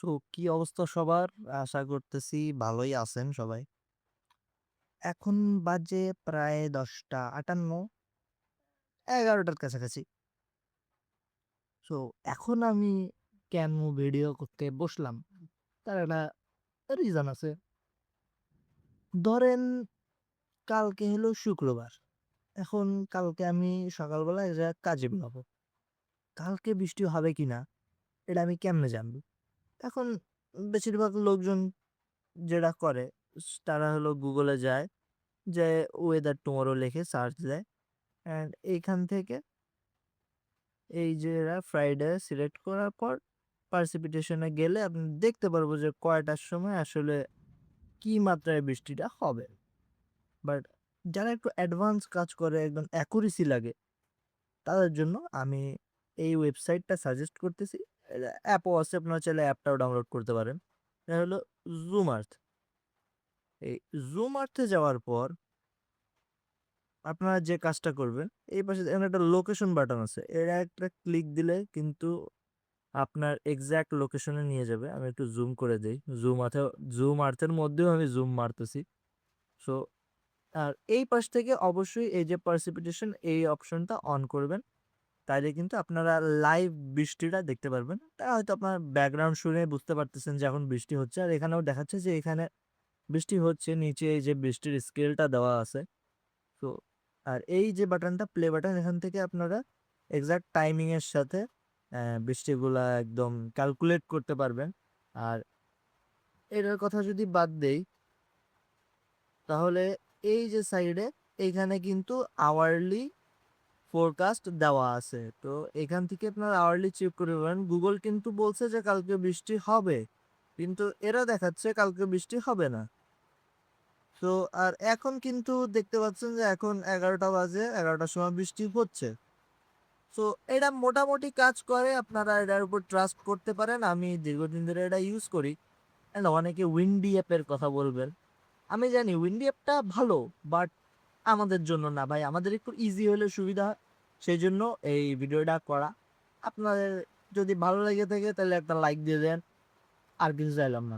So কি অবস্থা সবার? আশা করতেছি ভালোই আছেন সবাই। এখন বাজে প্রায় ১০টা ৫৮, ১১টার কাছাকাছি। সো এখন আমি কেন ভিডিও করতে বসলাম? তার একটা রিজন আছে। ধরেন কালকে হলো শুক্রবার। এখন কালকে আমি সকালবেলা এক জায়গায় কাজে বেরোবো। কালকে বৃষ্টি হবে কিনা এটা আমি কেমনে জানবো? এখন বেশিরভাগ লোকজন যেটা করে তারা হলো Google এ যায়। যে ওয়েদার টুমরো লিখে সার্চ দেয় অ্যান্ড এইখান থেকে এই যে এরা ফ্রাইডে সিলেক্ট করার পর প্রেসিপিটেশন এ গেলে আপনি দেখতে পারবো যে কয়টার সময় আসলে কি মাত্রায় বৃষ্টিটা হবে। বাট যারা একটু অ্যাডভান্স কাজ করে একদম অ্যাকুরেসি লাগে তাদের জন্য আমি এই ওয়েবসাইটটা সাজেস্ট করতেছি। অ্যাপও আছে, আপনারা চাইলে অ্যাপটাও ডাউনলোড করতে পারেন। এটা হলো জুম আর্থ। এই জুম আর্থে যাওয়ার পর আপনারা যে কাজটা করবেন, এই পাশে দেখেন একটা লোকেশন বাটন আছে। এর একটা ক্লিক দিলে কিন্তু আপনার এক্সাক্ট লোকেশনে নিয়ে যাবে। আমি একটু জুম করে দেই। জুম আর্থের মধ্যেও আমি জুম মারতেছি। সো আর এই পাশ থেকে অবশ্যই এই যে প্রেসিপিটেশন এই অপশনটা অন করবেন। তাইলে কিন্তু আপনারা লাইভ বৃষ্টিটা দেখতে পারবেন। তা হয়তো আপনার ব্যাকগ্রাউন্ড শুনে বুঝতে পারতেছেন যে এখন বৃষ্টি হচ্ছে। আর এখানেও দেখাচ্ছে যে এখানে বৃষ্টি হচ্ছে। নিচে এই যে বৃষ্টির স্কেলটা দেওয়া আছে। তো আর এই যে বাটনটা প্লে বাটন, এখান থেকে আপনারা এক্সাক্ট টাইমিং এর সাথে বৃষ্টিগুলা একদম ক্যালকুলেট করতে পারবেন। আর এটার কথা যদি বাদ দেই, তাহলে এই যে সাইডে এইখানে কিন্তু আওয়ারলি ফোরকাস্ট দেওয়া আছে। তো এখান থেকে আপনারা আওয়ারলি চেক করে পারেন। গুগল কিন্তু বলছে যে কালকে বৃষ্টি হবে, কিন্তু এরা দেখাচ্ছে কালকে বৃষ্টি হবে না। তো আর এখন কিন্তু দেখতে পাচ্ছেন যে এখন ১১টা বাজে, ১১টার সময় বৃষ্টি হচ্ছে। সো এটা মোটামুটি কাজ করে। আপনারা এটার উপর ট্রাস্ট করতে পারেন। আমি দীর্ঘদিন ধরে এটা ইউজ করি। অ্যান্ড অনেকে উইন্ডি অ্যাপের কথা বলবেন। আমি জানি উইন্ডি অ্যাপটা ভালো, বাট আমাদের জন্য না ভাই। আমাদের একটু ইজি হলে সুবিধা হয়। সেজন্য এই ভিডিওটা করা। আপনাদের যদি ভালো লেগে থাকে তাহলে একটা লাইক দিয়ে দেন। আর কিছু চাইলাম না।